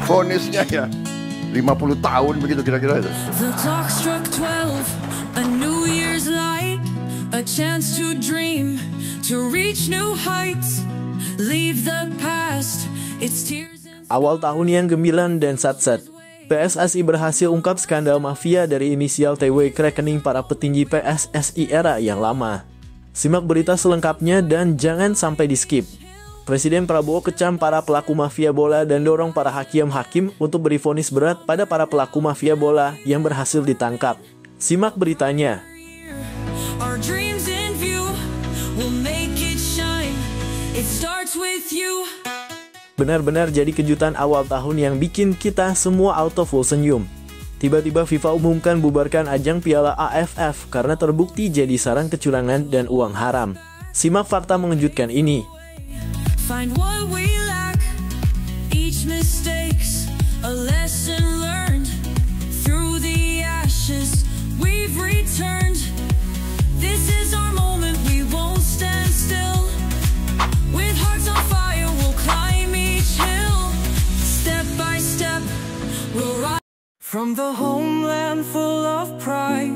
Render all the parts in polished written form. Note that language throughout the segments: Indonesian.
Vonisnya ya 50 tahun begitu kira-kira itu. The clock struck 12, a new year's light, a chance to dream, to reach new heights, leave the past, it's tears and... Awal tahun yang gemilang dan satset, PSSI berhasil ungkap skandal mafia dari inisial TW ke rekening para petinggi PSSI era yang lama. Simak berita selengkapnya dan jangan sampai di skip. Presiden Prabowo kecam para pelaku mafia bola dan dorong para hakim untuk beri vonis berat pada para pelaku mafia bola yang berhasil ditangkap. Simak beritanya. Our dreams in view, we'll make it shine, it starts with you. Benar-benar jadi kejutan awal tahun yang bikin kita semua auto full senyum. Tiba-tiba FIFA umumkan bubarkan ajang Piala AFF karena terbukti jadi sarang kecurangan dan uang haram. Simak fakta mengejutkan ini. Find what we lack, each mistake's a lesson learned. Through the ashes, we've returned. This is our moment, we won't stand still. With hearts on fire, we'll climb each hill. Step by step, we'll rise. From the homeland full of pride,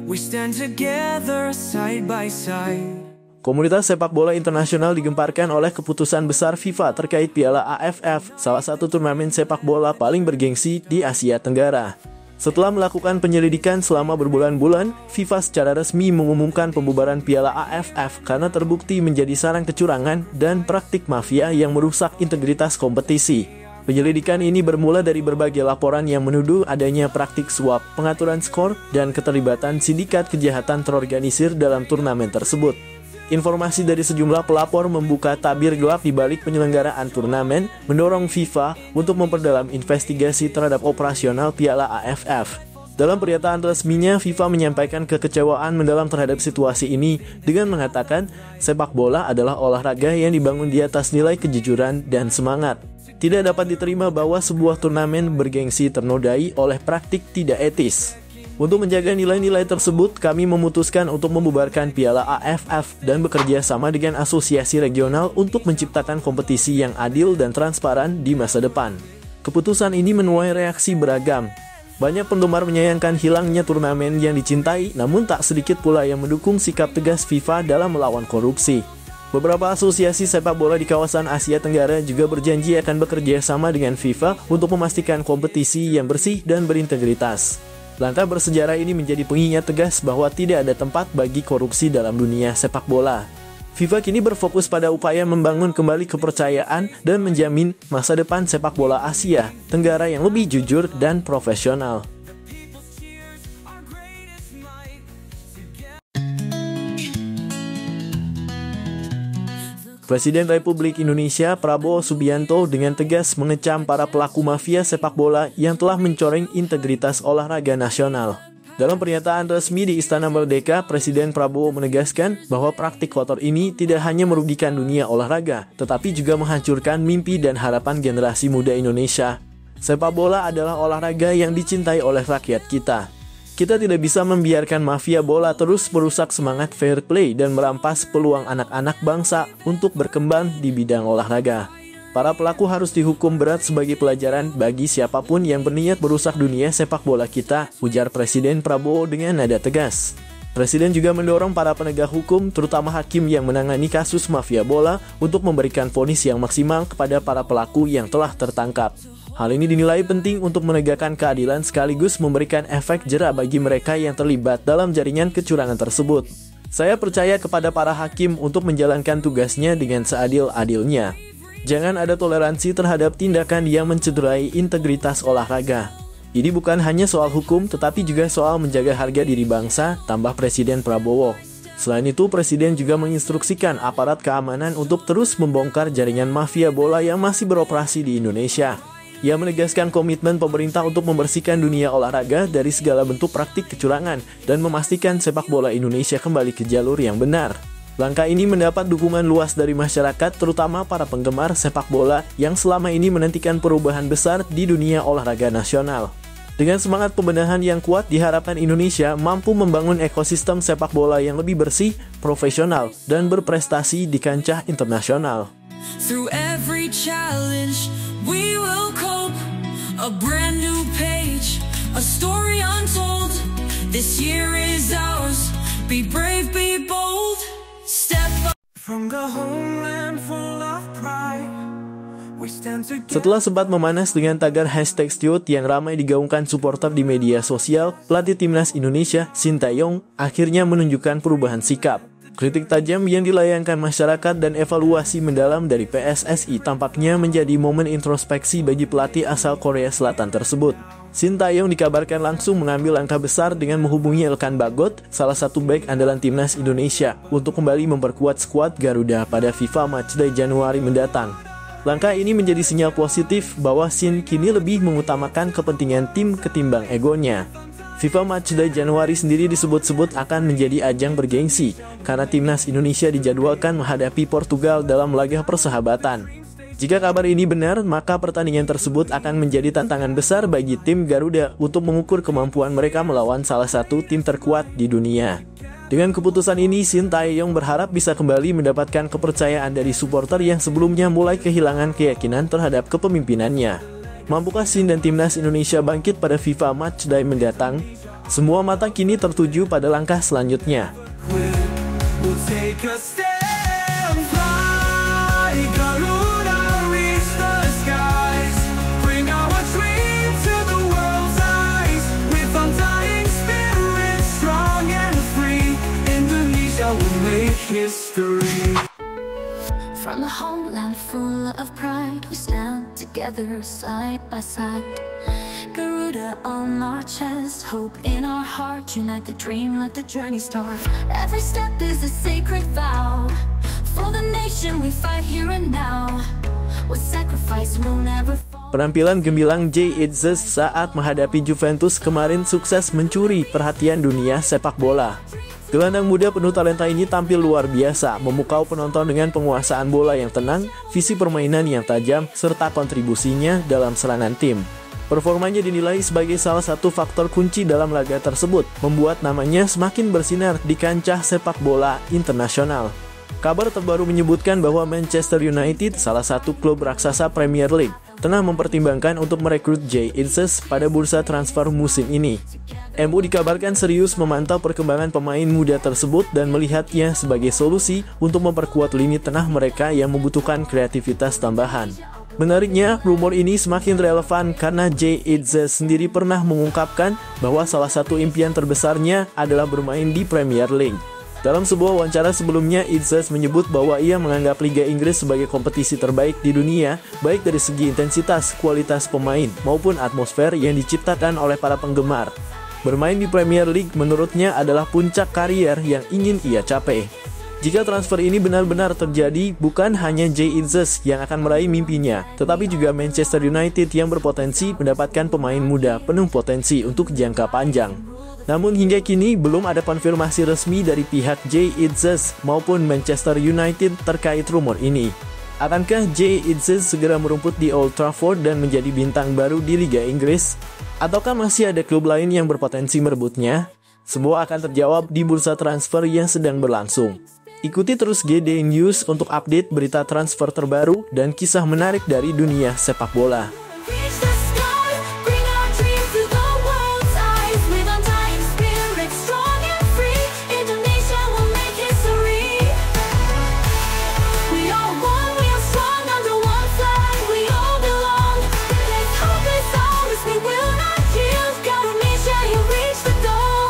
we stand together side by side. Komunitas sepak bola internasional digemparkan oleh keputusan besar FIFA terkait Piala AFF, salah satu turnamen sepak bola paling bergengsi di Asia Tenggara. Setelah melakukan penyelidikan selama berbulan-bulan, FIFA secara resmi mengumumkan pembubaran Piala AFF karena terbukti menjadi sarang kecurangan dan praktik mafia yang merusak integritas kompetisi. Penyelidikan ini bermula dari berbagai laporan yang menuduh adanya praktik suap, pengaturan skor, dan keterlibatan sindikat kejahatan terorganisir dalam turnamen tersebut. Informasi dari sejumlah pelapor membuka tabir gelap di balik penyelenggaraan turnamen, mendorong FIFA untuk memperdalam investigasi terhadap operasional Piala AFF. Dalam pernyataan resminya, FIFA menyampaikan kekecewaan mendalam terhadap situasi ini dengan mengatakan sepak bola adalah olahraga yang dibangun di atas nilai kejujuran dan semangat. Tidak dapat diterima bahwa sebuah turnamen bergengsi ternodai oleh praktik tidak etis. Untuk menjaga nilai-nilai tersebut, kami memutuskan untuk membubarkan Piala AFF dan bekerja sama dengan asosiasi regional untuk menciptakan kompetisi yang adil dan transparan di masa depan. Keputusan ini menuai reaksi beragam. Banyak penggemar menyayangkan hilangnya turnamen yang dicintai, namun tak sedikit pula yang mendukung sikap tegas FIFA dalam melawan korupsi. Beberapa asosiasi sepak bola di kawasan Asia Tenggara juga berjanji akan bekerja sama dengan FIFA untuk memastikan kompetisi yang bersih dan berintegritas. Langkah bersejarah ini menjadi pengingat tegas bahwa tidak ada tempat bagi korupsi dalam dunia sepak bola. FIFA kini berfokus pada upaya membangun kembali kepercayaan dan menjamin masa depan sepak bola Asia Tenggara yang lebih jujur dan profesional. Presiden Republik Indonesia Prabowo Subianto dengan tegas mengecam para pelaku mafia sepak bola yang telah mencoreng integritas olahraga nasional. Dalam pernyataan resmi di Istana Merdeka, Presiden Prabowo menegaskan bahwa praktik kotor ini tidak hanya merugikan dunia olahraga, tetapi juga menghancurkan mimpi dan harapan generasi muda Indonesia. Sepak bola adalah olahraga yang dicintai oleh rakyat kita. Kita tidak bisa membiarkan mafia bola terus merusak semangat fair play dan merampas peluang anak-anak bangsa untuk berkembang di bidang olahraga. Para pelaku harus dihukum berat sebagai pelajaran bagi siapapun yang berniat merusak dunia sepak bola kita, ujar Presiden Prabowo dengan nada tegas. Presiden juga mendorong para penegak hukum, terutama hakim yang menangani kasus mafia bola, untuk memberikan vonis yang maksimal kepada para pelaku yang telah tertangkap. Hal ini dinilai penting untuk menegakkan keadilan sekaligus memberikan efek jera bagi mereka yang terlibat dalam jaringan kecurangan tersebut. Saya percaya kepada para hakim untuk menjalankan tugasnya dengan seadil-adilnya. Jangan ada toleransi terhadap tindakan yang mencederai integritas olahraga. Ini bukan hanya soal hukum, tetapi juga soal menjaga harga diri bangsa, tambah Presiden Prabowo. Selain itu, Presiden juga menginstruksikan aparat keamanan untuk terus membongkar jaringan mafia bola yang masih beroperasi di Indonesia. Ia menegaskan komitmen pemerintah untuk membersihkan dunia olahraga dari segala bentuk praktik kecurangan dan memastikan sepak bola Indonesia kembali ke jalur yang benar. Langkah ini mendapat dukungan luas dari masyarakat, terutama para penggemar sepak bola yang selama ini menantikan perubahan besar di dunia olahraga nasional. Dengan semangat pembenahan yang kuat, diharapkan Indonesia mampu membangun ekosistem sepak bola yang lebih bersih, profesional, dan berprestasi di kancah internasional. Through every challenge, we will cope. a brand new page, a story untold. This year is ours. Be brave, be bold. Step up from the homeland full of pride. We stand together. Setelah sempat memanas dengan tagar #Stiot yang ramai digaungkan supporter di media sosial, pelatih timnas Indonesia, Shin Tae-yong, akhirnya menunjukkan perubahan sikap. Kritik tajam yang dilayangkan masyarakat dan evaluasi mendalam dari PSSI tampaknya menjadi momen introspeksi bagi pelatih asal Korea Selatan tersebut. Shin Tae-yong dikabarkan langsung mengambil langkah besar dengan menghubungi Elkan Bagot, salah satu bek andalan timnas Indonesia, untuk kembali memperkuat skuad Garuda pada FIFA Matchday Januari mendatang. Langkah ini menjadi sinyal positif bahwa Shin kini lebih mengutamakan kepentingan tim ketimbang egonya. FIFA Matchday Januari sendiri disebut-sebut akan menjadi ajang bergengsi, karena timnas Indonesia dijadwalkan menghadapi Portugal dalam laga persahabatan. Jika kabar ini benar, maka pertandingan tersebut akan menjadi tantangan besar bagi tim Garuda untuk mengukur kemampuan mereka melawan salah satu tim terkuat di dunia. Dengan keputusan ini, Shin Tae-yong berharap bisa kembali mendapatkan kepercayaan dari supporter yang sebelumnya mulai kehilangan keyakinan terhadap kepemimpinannya. Mampukah Shin dan timnas Indonesia bangkit pada FIFA Matchday mendatang? Semua mata kini tertuju pada langkah selanjutnya. We'll take a stand, fly, Garuda, reach the skies, bring our dream to the world's eyes, with undying spirit, strong and free, Indonesia will make history. From the homeland full of pride, we stand together side by side. Garuda on our chest, hope in our heart, unite the dream, let the journey start. Every step is a sacred vow, for the nation we fight here and now. With sacrifice we'll never fall. Penampilan gemilang Jay Itzes saat menghadapi Juventus kemarin sukses mencuri perhatian dunia sepak bola. Gelandang muda penuh talenta ini tampil luar biasa, memukau penonton dengan penguasaan bola yang tenang, visi permainan yang tajam, serta kontribusinya dalam serangan tim. Performanya dinilai sebagai salah satu faktor kunci dalam laga tersebut, membuat namanya semakin bersinar di kancah sepak bola internasional. Kabar terbaru menyebutkan bahwa Manchester United, salah satu klub raksasa Premier League, tengah mempertimbangkan untuk merekrut Jay Itzes pada bursa transfer musim ini. MU dikabarkan serius memantau perkembangan pemain muda tersebut dan melihatnya sebagai solusi untuk memperkuat lini tengah mereka yang membutuhkan kreativitas tambahan. Menariknya, rumor ini semakin relevan karena Jay Itzes sendiri pernah mengungkapkan bahwa salah satu impian terbesarnya adalah bermain di Premier League. Dalam sebuah wawancara sebelumnya, Itzes menyebut bahwa ia menganggap Liga Inggris sebagai kompetisi terbaik di dunia, baik dari segi intensitas, kualitas pemain, maupun atmosfer yang diciptakan oleh para penggemar. Bermain di Premier League menurutnya adalah puncak karier yang ingin ia capai. Jika transfer ini benar-benar terjadi, bukan hanya Jay Itzes yang akan meraih mimpinya, tetapi juga Manchester United yang berpotensi mendapatkan pemain muda penuh potensi untuk jangka panjang. Namun hingga kini belum ada konfirmasi resmi dari pihak Jay Itzes maupun Manchester United terkait rumor ini. Akankah Jay Itzes segera merumput di Old Trafford dan menjadi bintang baru di Liga Inggris? Ataukah masih ada klub lain yang berpotensi merebutnya? Semua akan terjawab di bursa transfer yang sedang berlangsung. Ikuti terus GD News untuk update berita transfer terbaru dan kisah menarik dari dunia sepak bola. Reach the sky, bring our dream to the world's eyes. With undying spirit, strong and free, Indonesia will make history. We are one, we are strong under one flag. We all belong. This hope is ours, we will not yield. Garuda, you reach the goal.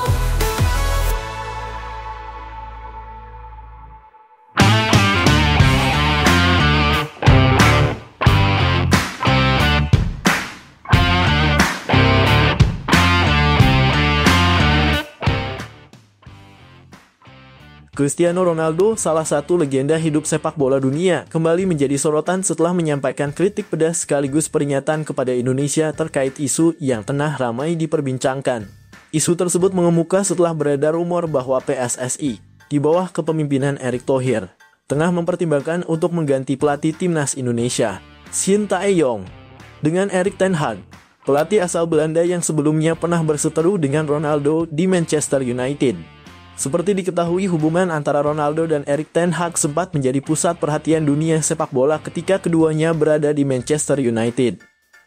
Cristiano Ronaldo, salah satu legenda hidup sepak bola dunia, kembali menjadi sorotan setelah menyampaikan kritik pedas sekaligus peringatan kepada Indonesia terkait isu yang tengah ramai diperbincangkan. Isu tersebut mengemuka setelah beredar rumor bahwa PSSI, di bawah kepemimpinan Erick Thohir, tengah mempertimbangkan untuk mengganti pelatih timnas Indonesia, Shin Tae-yong, dengan Erik ten Hag, pelatih asal Belanda yang sebelumnya pernah berseteru dengan Ronaldo di Manchester United. Seperti diketahui, hubungan antara Ronaldo dan Erik ten Hag sempat menjadi pusat perhatian dunia sepak bola ketika keduanya berada di Manchester United.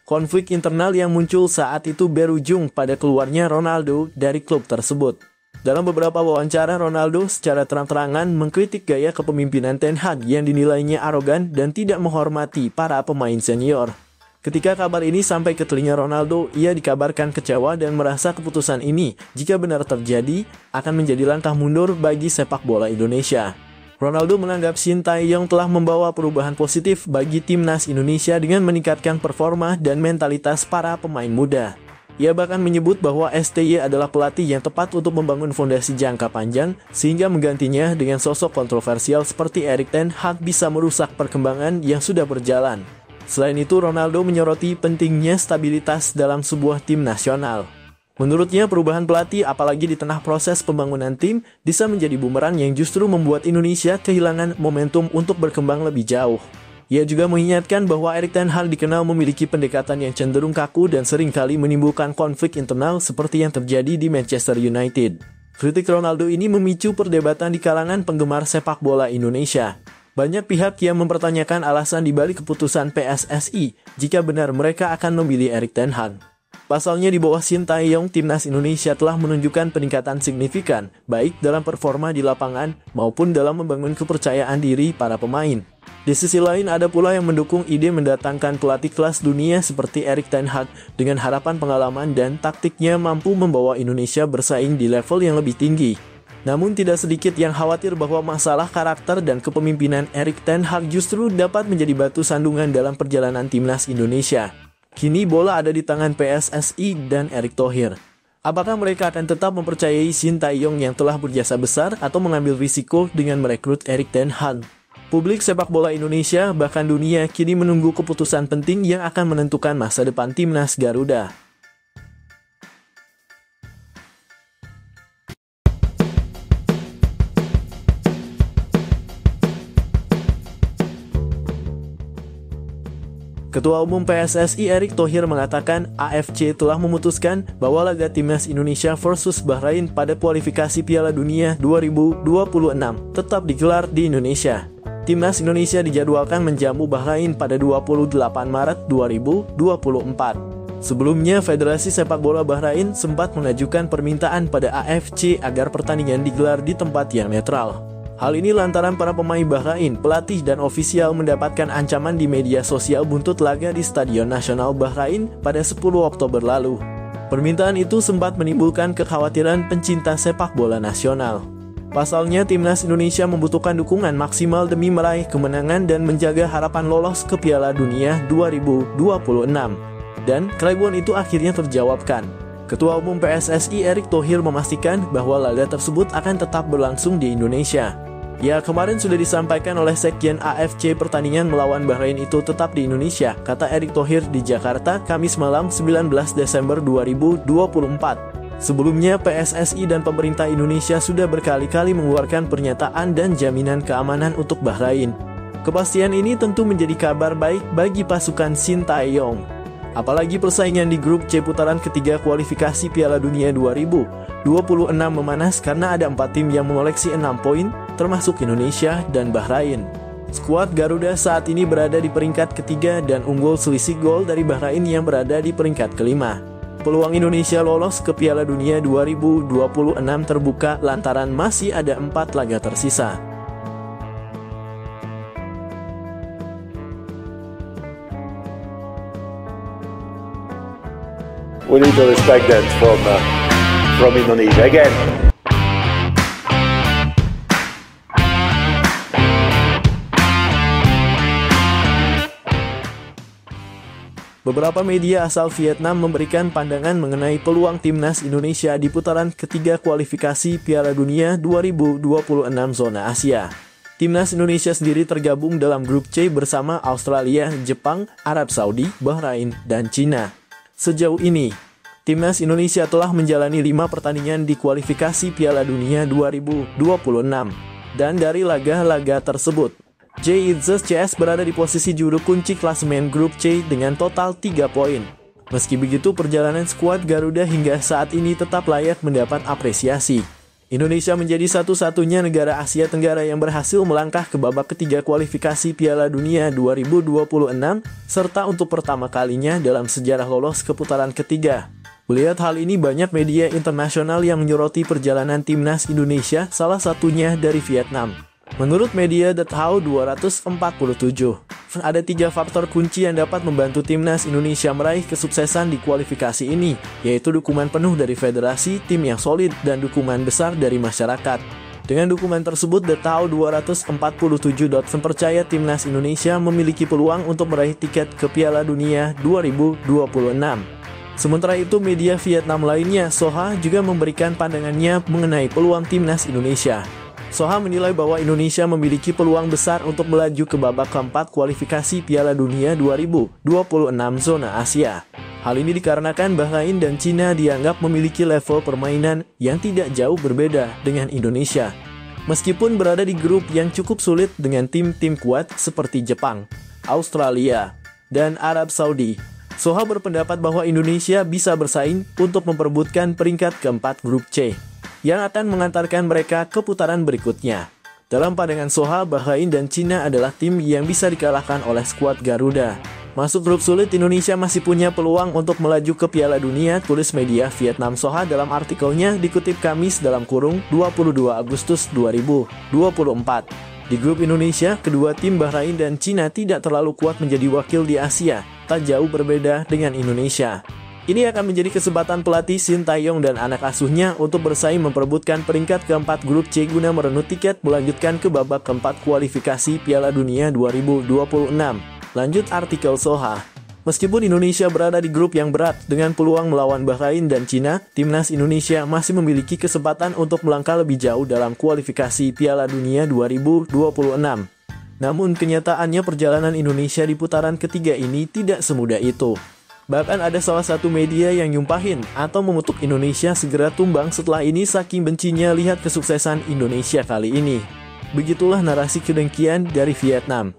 Konflik internal yang muncul saat itu berujung pada keluarnya Ronaldo dari klub tersebut. Dalam beberapa wawancara, Ronaldo secara terang-terangan mengkritik gaya kepemimpinan Ten Hag yang dinilainya arogan dan tidak menghormati para pemain senior. Ketika kabar ini sampai ke telinga Ronaldo, ia dikabarkan kecewa dan merasa keputusan ini, jika benar terjadi, akan menjadi langkah mundur bagi sepak bola Indonesia. Ronaldo menganggap Shin Tae-yong telah membawa perubahan positif bagi timnas Indonesia dengan meningkatkan performa dan mentalitas para pemain muda. Ia bahkan menyebut bahwa STY adalah pelatih yang tepat untuk membangun fondasi jangka panjang, sehingga menggantinya dengan sosok kontroversial seperti Erik ten Hag bisa merusak perkembangan yang sudah berjalan. Selain itu, Ronaldo menyoroti pentingnya stabilitas dalam sebuah tim nasional. Menurutnya, perubahan pelatih apalagi di tengah proses pembangunan tim bisa menjadi bumerang yang justru membuat Indonesia kehilangan momentum untuk berkembang lebih jauh. Ia juga mengingatkan bahwa Erik ten Hag dikenal memiliki pendekatan yang cenderung kaku dan seringkali menimbulkan konflik internal seperti yang terjadi di Manchester United. Kritik Ronaldo ini memicu perdebatan di kalangan penggemar sepak bola Indonesia. Banyak pihak yang mempertanyakan alasan dibalik keputusan PSSI jika benar mereka akan memilih Erik ten Hag. Pasalnya di bawah Shin Tae-yong, timnas Indonesia telah menunjukkan peningkatan signifikan, baik dalam performa di lapangan maupun dalam membangun kepercayaan diri para pemain. Di sisi lain, ada pula yang mendukung ide mendatangkan pelatih kelas dunia seperti Erik ten Hag dengan harapan pengalaman dan taktiknya mampu membawa Indonesia bersaing di level yang lebih tinggi. Namun tidak sedikit yang khawatir bahwa masalah karakter dan kepemimpinan Erik ten Hag justru dapat menjadi batu sandungan dalam perjalanan timnas Indonesia. Kini bola ada di tangan PSSI dan Erick Thohir. Apakah mereka akan tetap mempercayai Shin Tae-yong yang telah berjasa besar atau mengambil risiko dengan merekrut Erik ten Hag? Publik sepak bola Indonesia bahkan dunia kini menunggu keputusan penting yang akan menentukan masa depan timnas Garuda. Ketua Umum PSSI Erick Thohir mengatakan AFC telah memutuskan bahwa laga timnas Indonesia versus Bahrain pada kualifikasi Piala Dunia 2026 tetap digelar di Indonesia. Timnas Indonesia dijadwalkan menjamu Bahrain pada 28 Maret 2024. Sebelumnya, Federasi Sepak Bola Bahrain sempat mengajukan permintaan pada AFC agar pertandingan digelar di tempat yang netral. Hal ini lantaran para pemain Bahrain, pelatih dan ofisial mendapatkan ancaman di media sosial buntut laga di Stadion Nasional Bahrain pada 10 Oktober lalu. Permintaan itu sempat menimbulkan kekhawatiran pencinta sepak bola nasional. Pasalnya, timnas Indonesia membutuhkan dukungan maksimal demi meraih kemenangan dan menjaga harapan lolos ke Piala Dunia 2026. Dan keraguan itu akhirnya terjawabkan. Ketua Umum PSSI Erick Thohir memastikan bahwa laga tersebut akan tetap berlangsung di Indonesia. Ya, kemarin sudah disampaikan oleh Sekjen AFC pertandingan melawan Bahrain itu tetap di Indonesia, kata Erick Thohir di Jakarta, Kamis malam 19 Desember 2024. Sebelumnya, PSSI dan pemerintah Indonesia sudah berkali-kali mengeluarkan pernyataan dan jaminan keamanan untuk Bahrain. Kepastian ini tentu menjadi kabar baik bagi pasukan Shin Tae-yong. Apalagi persaingan di grup C putaran ketiga kualifikasi Piala Dunia 2026 memanas karena ada 4 tim yang mengoleksi 6 poin, termasuk Indonesia dan Bahrain. Skuad Garuda saat ini berada di peringkat ketiga dan unggul selisih gol dari Bahrain yang berada di peringkat kelima. Peluang Indonesia lolos ke Piala Dunia 2026 terbuka lantaran masih ada 4 laga tersisa. We need to respect that from Indonesia again. Beberapa media asal Vietnam memberikan pandangan mengenai peluang timnas Indonesia di putaran ketiga kualifikasi Piala Dunia 2026 zona Asia. Timnas Indonesia sendiri tergabung dalam grup C bersama Australia, Jepang, Arab Saudi, Bahrain, dan Cina. Sejauh ini, timnas Indonesia telah menjalani 5 pertandingan di kualifikasi Piala Dunia 2026. Dan dari laga-laga tersebut, JITZES CS berada di posisi juru kunci klasemen grup C dengan total 3 poin. Meski begitu, perjalanan skuad Garuda hingga saat ini tetap layak mendapat apresiasi. Indonesia menjadi satu-satunya negara Asia Tenggara yang berhasil melangkah ke babak ketiga kualifikasi Piala Dunia 2026, serta untuk pertama kalinya dalam sejarah lolos ke putaran ketiga. Melihat hal ini, banyak media internasional yang menyoroti perjalanan timnas Indonesia, salah satunya dari Vietnam. Menurut media The How 247, ada 3 faktor kunci yang dapat membantu timnas Indonesia meraih kesuksesan di kualifikasi ini, yaitu dukungan penuh dari federasi, tim yang solid, dan dukungan besar dari masyarakat. Dengan dukungan tersebut, The How 247 percaya timnas Indonesia memiliki peluang untuk meraih tiket ke Piala Dunia 2026. Sementara itu, media Vietnam lainnya, Soha, juga memberikan pandangannya mengenai peluang timnas Indonesia. Soha menilai bahwa Indonesia memiliki peluang besar untuk melaju ke babak keempat kualifikasi Piala Dunia 2026 zona Asia. Hal ini dikarenakan Bahrain dan Cina dianggap memiliki level permainan yang tidak jauh berbeda dengan Indonesia. Meskipun berada di grup yang cukup sulit dengan tim-tim kuat seperti Jepang, Australia, dan Arab Saudi, Soha berpendapat bahwa Indonesia bisa bersaing untuk memperebutkan peringkat keempat grup C, yang akan mengantarkan mereka ke putaran berikutnya. Dalam pandangan Soha, Bahrain dan Cina adalah tim yang bisa dikalahkan oleh skuad Garuda. Masuk grup sulit, Indonesia masih punya peluang untuk melaju ke Piala Dunia, tulis media Vietnam Soha dalam artikelnya dikutip Kamis (22 Agustus 2024). Di grup Indonesia, kedua tim Bahrain dan Cina tidak terlalu kuat menjadi wakil di Asia, tak jauh berbeda dengan Indonesia. Ini akan menjadi kesempatan pelatih Shin Tae-yong dan anak asuhnya untuk bersaing memperebutkan peringkat keempat grup C guna merenut tiket melanjutkan ke babak keempat kualifikasi Piala Dunia 2026. Lanjut artikel Soha. Meskipun Indonesia berada di grup yang berat dengan peluang melawan Bahrain dan Cina, timnas Indonesia masih memiliki kesempatan untuk melangkah lebih jauh dalam kualifikasi Piala Dunia 2026. Namun kenyataannya perjalanan Indonesia di putaran ketiga ini tidak semudah itu. Bahkan ada salah satu media yang nyumpahin atau mengutuk Indonesia segera tumbang setelah ini saking bencinya lihat kesuksesan Indonesia kali ini. Begitulah narasi kedengkian dari Vietnam.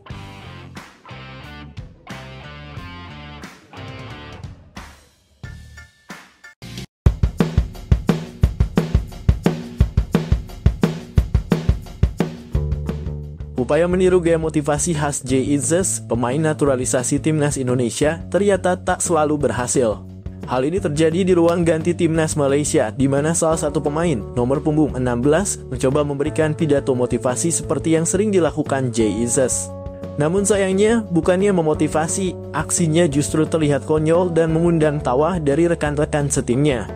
Upaya meniru gaya motivasi khas Jay Itzes, pemain naturalisasi timnas Indonesia, ternyata tak selalu berhasil. Hal ini terjadi di ruang ganti timnas Malaysia, di mana salah satu pemain, nomor punggung 16, mencoba memberikan pidato motivasi seperti yang sering dilakukan Jay Itzes. Namun sayangnya, bukannya memotivasi, aksinya justru terlihat konyol dan mengundang tawa dari rekan-rekan setimnya.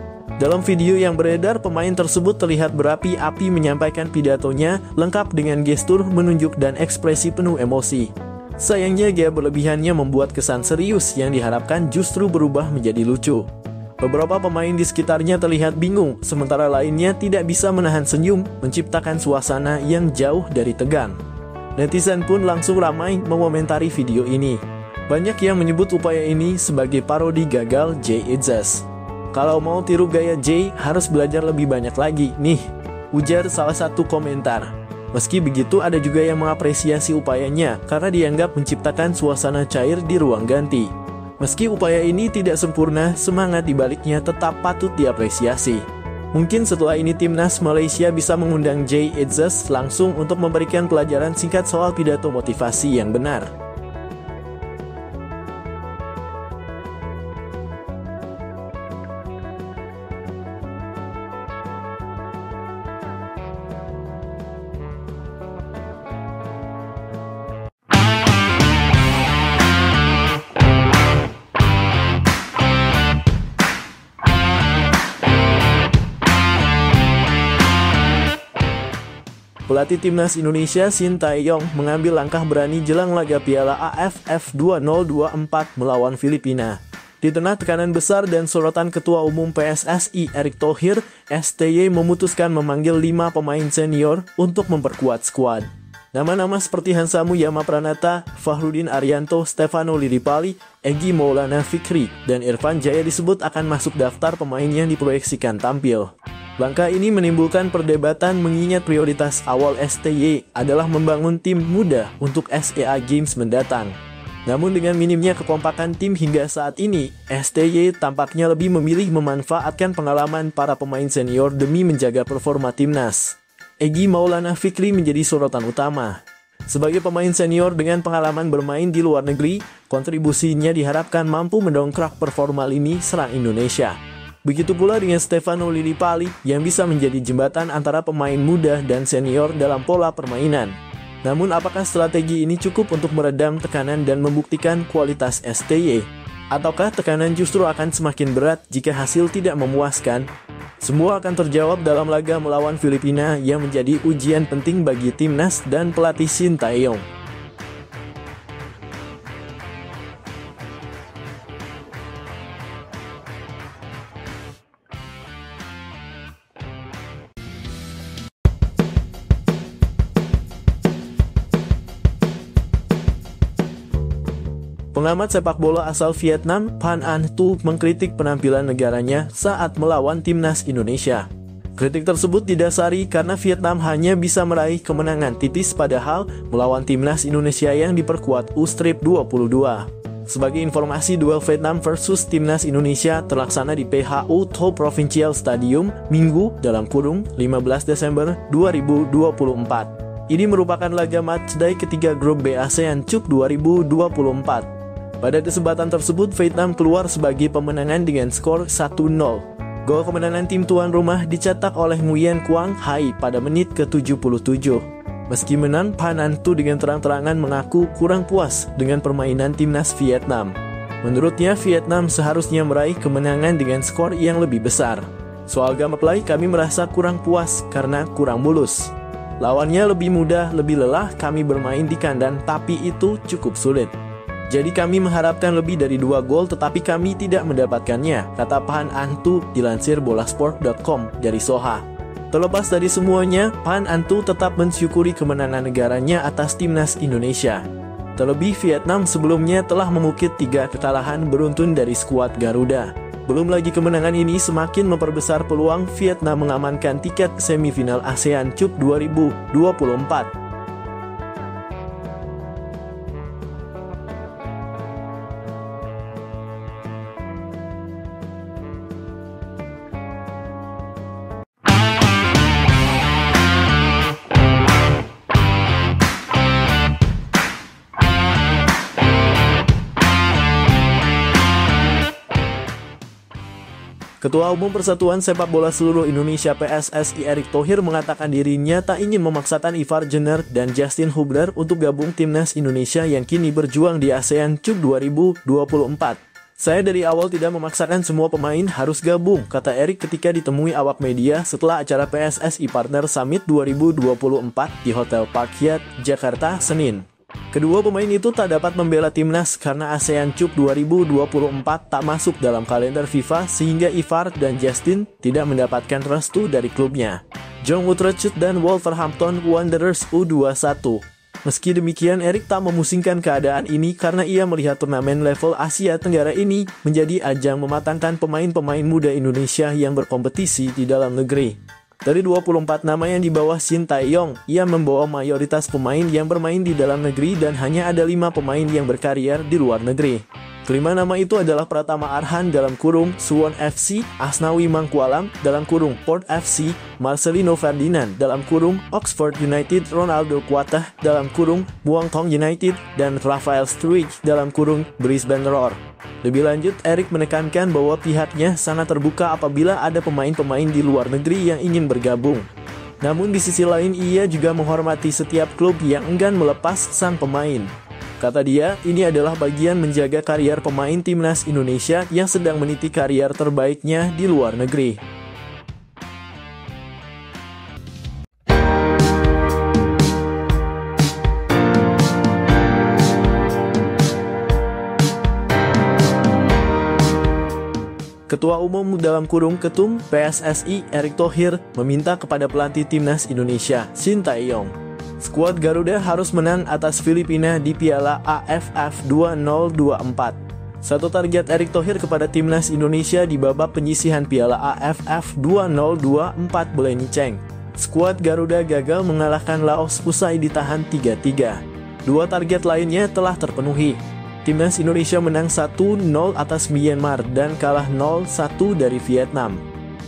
Dalam video yang beredar, pemain tersebut terlihat berapi-api menyampaikan pidatonya, lengkap dengan gestur, menunjuk, dan ekspresi penuh emosi. Sayangnya, gaya berlebihannya membuat kesan serius yang diharapkan justru berubah menjadi lucu. Beberapa pemain di sekitarnya terlihat bingung, sementara lainnya tidak bisa menahan senyum, menciptakan suasana yang jauh dari tegang. Netizen pun langsung ramai mengomentari video ini. Banyak yang menyebut upaya ini sebagai parodi gagal Jay Itzes. Kalau mau tiru gaya Jay, harus belajar lebih banyak lagi, nih, ujar salah satu komentar. Meski begitu, ada juga yang mengapresiasi upayanya karena dianggap menciptakan suasana cair di ruang ganti. Meski upaya ini tidak sempurna, semangat dibaliknya tetap patut diapresiasi. Mungkin setelah ini timnas Malaysia bisa mengundang Jay Itzes langsung untuk memberikan pelajaran singkat soal pidato motivasi yang benar. Pelatih timnas Indonesia Shin Tae-yong mengambil langkah berani jelang laga Piala AFF 2024 melawan Filipina. Di tengah tekanan besar dan sorotan Ketua Umum PSSI Erick Thohir, STY memutuskan memanggil 5 pemain senior untuk memperkuat skuad. Nama-nama seperti Hansamu Yamapranata, Fahrudin Arianto, Stefano Lillipali, Egy Maulana Fikri, dan Irfan Jaya disebut akan masuk daftar pemain yang diproyeksikan tampil. Langkah ini menimbulkan perdebatan mengingat prioritas awal STY adalah membangun tim muda untuk SEA Games mendatang. Namun dengan minimnya kekompakan tim hingga saat ini, STY tampaknya lebih memilih memanfaatkan pengalaman para pemain senior demi menjaga performa timnas. Egy Maulana Fikri menjadi sorotan utama. Sebagai pemain senior dengan pengalaman bermain di luar negeri, kontribusinya diharapkan mampu mendongkrak performa lini serang Indonesia. Begitu pula dengan Stefano Lillipali yang bisa menjadi jembatan antara pemain muda dan senior dalam pola permainan. Namun apakah strategi ini cukup untuk meredam tekanan dan membuktikan kualitas STY? Ataukah tekanan justru akan semakin berat jika hasil tidak memuaskan? Semua akan terjawab dalam laga melawan Filipina yang menjadi ujian penting bagi timnas dan pelatih Shin Tae-yong. Pengamat sepak bola asal Vietnam, Phan Anh Tu, mengkritik penampilan negaranya saat melawan timnas Indonesia. Kritik tersebut didasari karena Vietnam hanya bisa meraih kemenangan tipis padahal melawan timnas Indonesia yang diperkuat U-22. Sebagai informasi, duel Vietnam versus timnas Indonesia terlaksana di PHU Tho Provincial Stadium Minggu (15 Desember 2024). Ini merupakan laga matchday ketiga grup B ASEAN Cup 2024. Pada kesempatan tersebut, Vietnam keluar sebagai pemenangan dengan skor 1-0. Gol kemenangan tim tuan rumah dicetak oleh Nguyen Quang Hai pada menit ke-77. Meski menang, Phan Anh Tu dengan terang-terangan mengaku kurang puas dengan permainan timnas Vietnam. Menurutnya, Vietnam seharusnya meraih kemenangan dengan skor yang lebih besar. Soal gameplay, kami merasa kurang puas karena kurang mulus. Lawannya lebih mudah, lebih lelah, kami bermain di kandang, tapi itu cukup sulit. Jadi kami mengharapkan lebih dari 2 gol tetapi kami tidak mendapatkannya, kata Phan Anh Tu dilansir bolasport.com dari Soha. Terlepas dari semuanya, Phan Anh Tu tetap mensyukuri kemenangan negaranya atas timnas Indonesia. Terlebih Vietnam sebelumnya telah mengukit 3 kekalahan beruntun dari skuad Garuda. Belum lagi kemenangan ini semakin memperbesar peluang Vietnam mengamankan tiket semifinal ASEAN Cup 2024. Ketua Umum Persatuan Sepak Bola Seluruh Indonesia PSSI Erick Thohir mengatakan dirinya tak ingin memaksakan Ivar Jenner dan Justin Hubner untuk gabung timnas Indonesia yang kini berjuang di ASEAN Cup 2024. Saya dari awal tidak memaksakan semua pemain harus gabung, kata Erick ketika ditemui awak media setelah acara PSSI Partner Summit 2024 di Hotel Park Hyatt, Jakarta, Senin. Kedua pemain itu tak dapat membela timnas karena ASEAN Cup 2024 tak masuk dalam kalender FIFA sehingga Ivar dan Justin tidak mendapatkan restu dari klubnya, John Utrecht dan Wolverhampton Wanderers U21. Meski demikian, Erick tak memusingkan keadaan ini karena ia melihat turnamen level Asia Tenggara ini menjadi ajang mematangkan pemain-pemain muda Indonesia yang berkompetisi di dalam negeri. Dari 24 nama yang dibawa Shin Tae-yong, ia membawa mayoritas pemain yang bermain di dalam negeri dan hanya ada 5 pemain yang berkarier di luar negeri. Kelima nama itu adalah Pratama Arhan (Suwon FC), Asnawi Mangkualam (Port FC), Marcelino Ferdinand (Oxford United), Ronaldo Quatah (Muangthong United), dan Rafael Struijk (Brisbane Roar). Lebih lanjut, Erick menekankan bahwa pihaknya sangat terbuka apabila ada pemain-pemain di luar negeri yang ingin bergabung. Namun di sisi lain ia juga menghormati setiap klub yang enggan melepas sang pemain. Kata dia, ini adalah bagian menjaga karier pemain timnas Indonesia yang sedang meniti karier terbaiknya di luar negeri. Ketua Umum (Ketum) PSSI Erick Thohir meminta kepada pelatih timnas Indonesia Shin Tae-yong, skuad Garuda harus menang atas Filipina di Piala AFF 2024. Satu target Erick Thohir kepada timnas Indonesia di babak penyisihan Piala AFF 2024 Beleniceng. Skuad Garuda gagal mengalahkan Laos usai ditahan 3-3. 2 target lainnya telah terpenuhi. Timnas Indonesia menang 1-0 atas Myanmar dan kalah 0-1 dari Vietnam.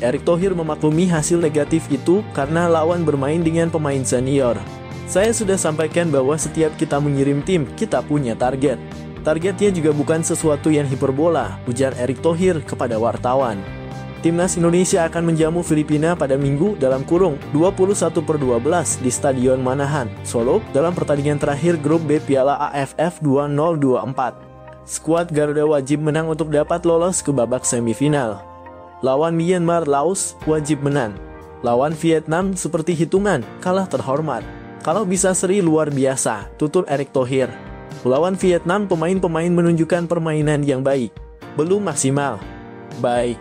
Erick Thohir memaklumi hasil negatif itu karena lawan bermain dengan pemain senior. Saya sudah sampaikan bahwa setiap kita mengirim tim, kita punya target. Targetnya juga bukan sesuatu yang hiperbola, ujar Erick Thohir kepada wartawan. Timnas Indonesia akan menjamu Filipina pada Minggu (21/12) di Stadion Manahan, Solo dalam pertandingan terakhir grup B Piala AFF 2024. Skuad Garuda wajib menang untuk dapat lolos ke babak semifinal. Lawan Myanmar, Laos wajib menang. Lawan Vietnam seperti hitungan, kalah terhormat. Kalau bisa seri luar biasa, tutur Erick Thohir. Melawan Vietnam, pemain-pemain menunjukkan permainan yang baik. Belum maksimal. Baik.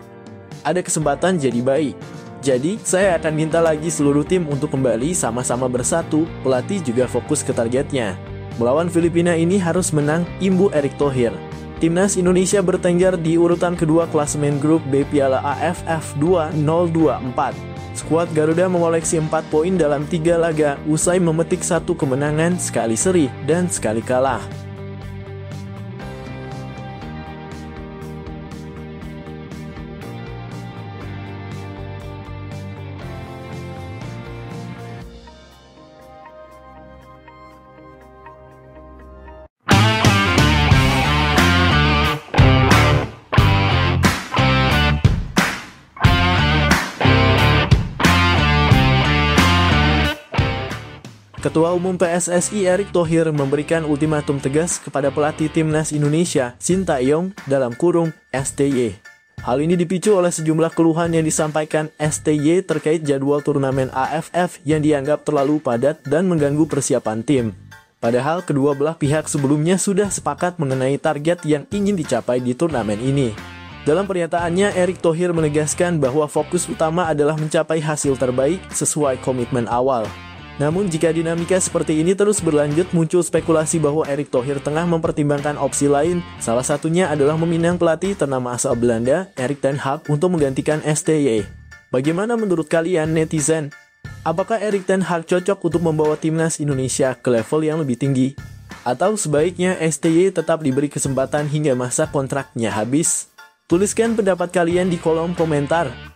Ada kesempatan jadi baik. Jadi, saya akan minta lagi seluruh tim untuk kembali sama-sama bersatu, pelatih juga fokus ke targetnya. Melawan Filipina ini harus menang, imbu Erick Thohir. Timnas Indonesia bertengger di urutan kedua klasemen grup B Piala AFF 2024. Skuad Garuda mengoleksi 4 poin dalam 3 laga usai memetik 1 kemenangan, sekali seri, dan sekali kalah. Ketua Umum PSSI Erick Thohir memberikan ultimatum tegas kepada pelatih Timnas Indonesia Sintayong (STY). Hal ini dipicu oleh sejumlah keluhan yang disampaikan STY terkait jadwal turnamen AFF yang dianggap terlalu padat dan mengganggu persiapan tim. Padahal kedua belah pihak sebelumnya sudah sepakat mengenai target yang ingin dicapai di turnamen ini. Dalam pernyataannya, Erick Thohir menegaskan bahwa fokus utama adalah mencapai hasil terbaik sesuai komitmen awal. Namun jika dinamika seperti ini terus berlanjut, muncul spekulasi bahwa Erick Thohir tengah mempertimbangkan opsi lain. Salah satunya adalah meminang pelatih ternama asal Belanda, Erik ten Hag, untuk menggantikan STY. Bagaimana menurut kalian netizen? Apakah Erik ten Hag cocok untuk membawa timnas Indonesia ke level yang lebih tinggi? Atau sebaiknya STY tetap diberi kesempatan hingga masa kontraknya habis? Tuliskan pendapat kalian di kolom komentar.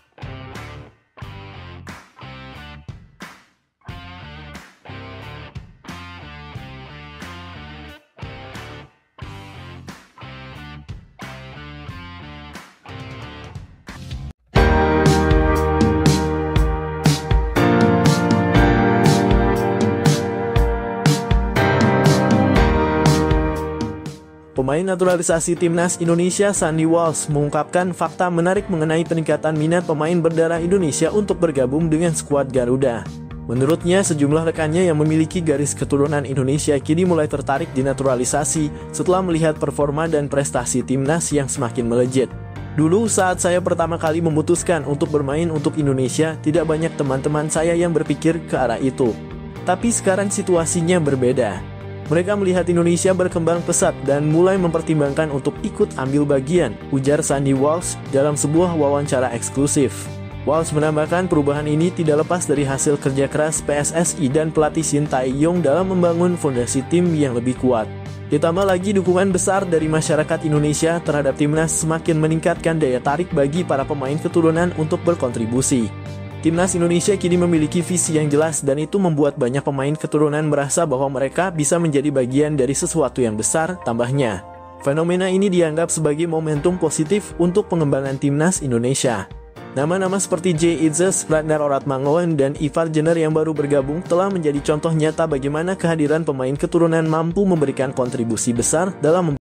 Pemain naturalisasi Timnas Indonesia Sandy Walsh mengungkapkan fakta menarik mengenai peningkatan minat pemain berdarah Indonesia untuk bergabung dengan skuad Garuda. Menurutnya, sejumlah rekannya yang memiliki garis keturunan Indonesia kini mulai tertarik dinaturalisasi setelah melihat performa dan prestasi timnas yang semakin melejit. Dulu saat saya pertama kali memutuskan untuk bermain untuk Indonesia, tidak banyak teman-teman saya yang berpikir ke arah itu. Tapi sekarang situasinya berbeda. Mereka melihat Indonesia berkembang pesat dan mulai mempertimbangkan untuk ikut ambil bagian, ujar Sandy Walsh dalam sebuah wawancara eksklusif. Walsh menambahkan perubahan ini tidak lepas dari hasil kerja keras PSSI dan pelatih Sintayong dalam membangun fondasi tim yang lebih kuat. Ditambah lagi dukungan besar dari masyarakat Indonesia terhadap timnas semakin meningkatkan daya tarik bagi para pemain keturunan untuk berkontribusi. Timnas Indonesia kini memiliki visi yang jelas dan itu membuat banyak pemain keturunan merasa bahwa mereka bisa menjadi bagian dari sesuatu yang besar, tambahnya. Fenomena ini dianggap sebagai momentum positif untuk pengembangan timnas Indonesia. Nama-nama seperti Jay Itzes, Ragnar Oratmangoen, dan Ivar Jenner yang baru bergabung telah menjadi contoh nyata bagaimana kehadiran pemain keturunan mampu memberikan kontribusi besar dalam